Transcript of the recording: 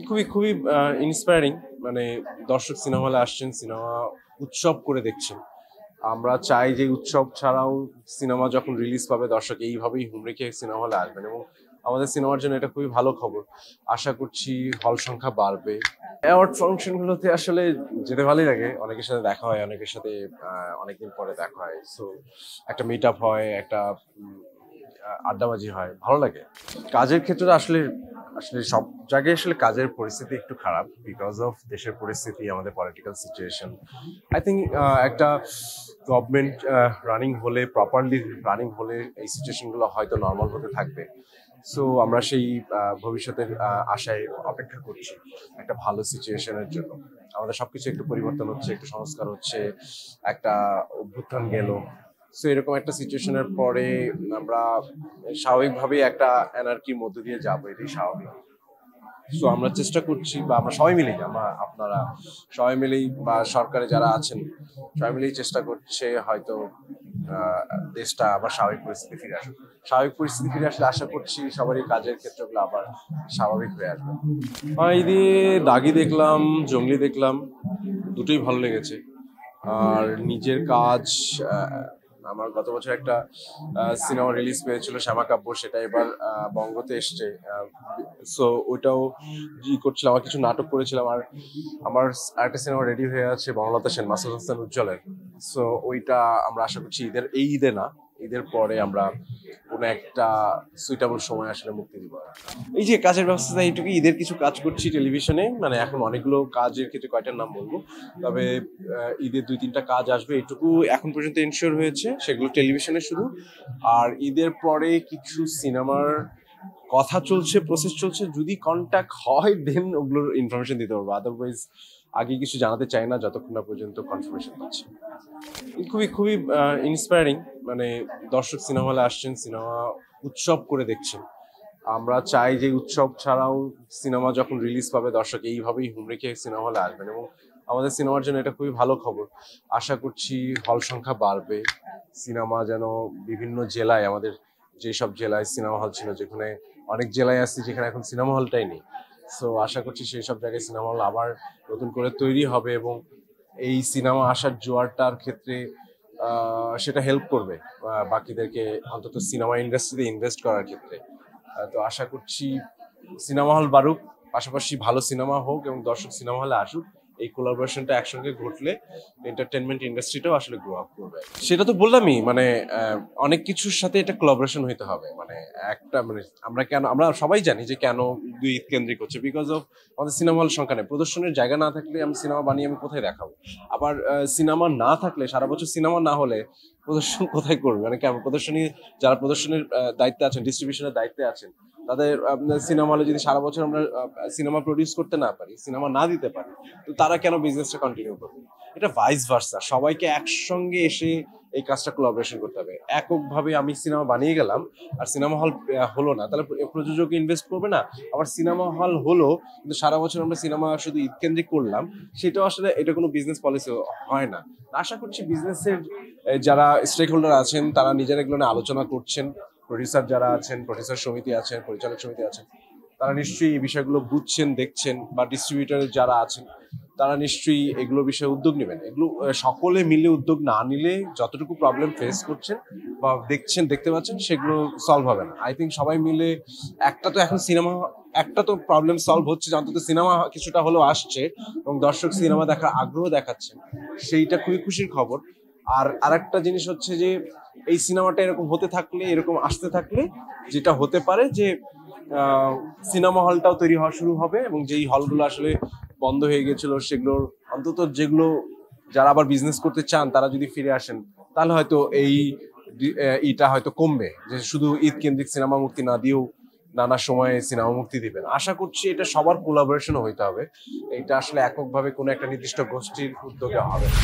খুবই খুবই ইন্সপায়ারিং। মানে দর্শক সিনেমা হলে আসছেন, সিনেমা উৎসব করে দেখছেন। আমরা চাই যে উৎসব ছাড়াও সিনেমা যখন রিলিজ পাবে দর্শক এইভাবেই হুমড়ি খেয়ে সিনেমা হলে আসবেন, এবং আমাদের সিনেমার জন্য এটা খুবই ভালো খবর। আশা করছি হল সংখ্যা বাড়বে। অ্যাওয়ার্ড ফাংশন গুলোতে আসলে যেতে ভালোই লাগে, অনেকের সাথে দেখা হয়, অনেকের সাথে অনেকদিন পরে দেখা হয়। সো একটা মিট আপ হয়, একটা আড্ডাবাজি হয়, ভালো লাগে। কাজের ক্ষেত্রে আসলে আসলে সব জায়গায় আসলে কাজের পরিস্থিতি একটু খারাপ, বিকজ অফ দেশের পরিস্থিতি, আমাদের পলিটিক্যাল সিচুয়েশন। আই থিঙ্ক একটা গভর্নমেন্ট রানিং হলে, প্রপারলি রানিং হলে এই সিচুয়েশনগুলো হয়তো নর্মাল হতে থাকবে। সো আমরা সেই ভবিষ্যতের আশায় অপেক্ষা করছি একটা ভালো সিচুয়েশনের জন্য। আমাদের সবকিছু একটু পরিবর্তন হচ্ছে, একটু সংস্কার হচ্ছে, একটা অভ্যুত্থান গেল। সো এরকম একটা সিচুয়েশনের পরে আমরা স্বাভাবিকভাবেই একটা এনার্কির মধ্য দিয়ে যাবো, এটাই স্বাভাবিক। সো আমরা চেষ্টা করছি, বা আমরা সবাই মিলেই, আপনারা সবাই মিলেই, বা সরকারে যারা আছেন সবাই মিলেই চেষ্টা করছে হয়তো দেশটা আবার স্বাভাবিক পরিস্থিতি ফিরে আসবে। স্বাভাবিক পরিস্থিতি ফিরে আসলে আশা করছি সবারই কাজের ক্ষেত্রগুলো আবার স্বাভাবিক হয়ে আসবে। ঈদে দাগি দেখলাম, জঙ্গলি দেখলাম, দুটোই ভালো লেগেছে। আর নিজের কাজ, আমার গত বছর একটা সিনেমা রিলিজ পেয়েছিল শ্যামা কাব্য, সেটা এবার বঙ্গতে এসছে। সো ওইটাও করছিলাম, আমার কিছু নাটক করেছিলাম। আর আমার আরেকটা সিনেমা রেডি হয়ে আছে বনলতা সেন, মাসুদ হাসান উজ্জ্বলের। সো ওইটা আমরা আশা করছি এই ঈদে না, ঈদের পরে আমরা কোনো একটা সুইটেবল সময় আসলে মুক্তি দিব। এই যে কাজের ব্যবস্থা এইটুকু, ঈদের কিছু কাজ করছি টেলিভিশনে, মানে এখন অনেকগুলো কাজের ক্ষেত্রে কয়টার নাম বলবো, তবে ঈদের 2-3টা কাজ আসবে, এইটুকু এখন পর্যন্ত এনশিওর হয়েছে, সেগুলো টেলিভিশনে শুধু। আর ঈদের পরে কিছু সিনেমার কথা চলছে, প্রসেস চলছে, যদি কন্ট্যাক্ট হয় দেন ওগুলোর ইনফরমেশন দিতে পারবো, আদারওয়াইজ আগে কিছু জানাতে চাই না যতক্ষণ না পর্যন্ত কনফার্মেশন পাচ্ছি। খুবই খুবই ইন্সপায়ারিং। মানে দর্শক সিনেমা হলে আসছেন, সিনেমা উৎসব করে দেখছেন। আমরা চাই যে উৎসব ছাড়াও সিনেমা যখন রিলিজ পাবে দর্শক এইভাবেই হুমড়ি খেয়ে সিনেমা হলে আসবেন, এবং আমাদের সিনেমার জন্য এটা খুবই ভালো খবর। আশা করছি হল সংখ্যা বাড়বে, সিনেমা যেন বিভিন্ন জেলায়, আমাদের যেসব জেলায় সিনেমা হল ছিল, যেখানে অনেক জেলায় আসছে যেখানে এখন সিনেমা হলটাই নেই। সো আশা করছি সেই সব জায়গায় সিনেমা হল আবার নতুন করে তৈরি হবে, এবং এই সিনেমা আসার জোয়ারটার ক্ষেত্রে সেটা হেল্প করবে বাকিদেরকে, অন্তত সিনেমা ইন্ডাস্ট্রিতে ইনভেস্ট করার ক্ষেত্রে। তো আশা করছি সিনেমা হল বাড়ুক, পাশাপাশি ভালো সিনেমা হোক, এবং দর্শক সিনেমা হলে আসুক। এই কোলাবোরেশনটা একসঙ্গে ঘটলে এন্টারটেনমেন্ট ইন্ডাস্ট্রিটাও আসলে গ্রো আপ করবে। সেটা তো বললামই, মানে অনেক কিছুর সাথে এটা কোলাবোরেশন হইতে হবে। মানে একটা, মানে আমরা সবাই জানি যে কেন দুই ঈদ কেন্দ্রিক হচ্ছে, বিকজ অফ আমাদের সিনেমা হল সংখ্যা নেই। প্রদর্শনের জায়গা না থাকলে আমি সিনেমা বানিয়ে আমি কোথায় দেখাবো? আবার সিনেমা না থাকলে, সারা বছর সিনেমা না হলে প্রদর্শন কোথায় করবে? মানে কেমন প্রদর্শনী, যারা প্রদর্শনের দায়িত্বে আছেন, ডিস্ট্রিবিউশনের দায়িত্বে আছেন, তাদের সিনেমা হলে যদি সারা বছর আমরা সিনেমা প্রডিউস করতে না পারি, সিনেমা না দিতে পারি, তো তারা কেন বিজনেসটা কন্টিনিউ করবে? এটা ভাইস ভার্সা, সবাইকে একসঙ্গে এসে এই কাজটা কোলাবোরেশন করতে হবে। এককভাবে আমি সিনেমা বানিয়ে গেলাম আর সিনেমা হল হলো না, তাহলে প্রযোজক ইনভেস্ট করবে না। আবার সিনেমা হল হলো কিন্তু সারা বছর আমরা সিনেমা শুধু ঈদ কেন্দ্রিক করলাম, সেটাও আসলে এটা কোনো বিজনেস পলিসি হয় না। আশা করছি বিজনেসের যারা স্টেক হোল্ডার আছেন তারা নিজেরা এগুলো নিয়ে আলোচনা করছেন। প্রডিউসার যারা আছেন, প্রডিউসার সমিতি আছেন, পরিচালক সমিতি আছেন, তারা নিশ্চয়ই এই বিষয়গুলো বুঝছেন, দেখছেন, বা ডিস্ট্রিবিউটর যারা আছেন তারা নিশ্চয়ই এগুলো বিষয়ে উদ্যোগ নেবেন। এগুলো সকলে মিলে উদ্যোগ না নিলে যতটুকু প্রবলেম ফেস করছেন বা দেখতে পাচ্ছেন, সেগুলো সলভ হবে না। আই থিঙ্ক সবাই মিলে একটা তো প্রবলেম সলভ হচ্ছে, যে অন্তত সিনেমা কিছুটা হলেও আসছে এবং দর্শক সিনেমা দেখার আগ্রহ দেখাচ্ছেন, সেইটা খুবই খুশির খবর। আর আরেকটা জিনিস হচ্ছে যে এই সিনেমাটা এরকম হতে থাকলে, এরকম আসতে থাকলে যেটা হতে পারে যে সিনেমা হলটাও তৈরি হওয়া শুরু হবে, এবং যেই হলগুলো আসলে বন্ধ হয়ে গেছিল সেগুলোর অন্তত যেগুলো যারা আবার বিজনেস করতে চান তারা যদি ফিরে আসেন, তাহলে হয়তো ইটা হয়তো কমবে, যে শুধু ঈদ কেন্দ্রিক সিনেমা মুক্তি না দিয়েও নানা সময়ে সিনেমা মুক্তি দিবেন। আশা করছি এটা সবার কোলাবোরেশনও হইতে হবে, এটা আসলে এককভাবে কোনো একটা নির্দিষ্ট গোষ্ঠীর উদ্যোগে হবে না।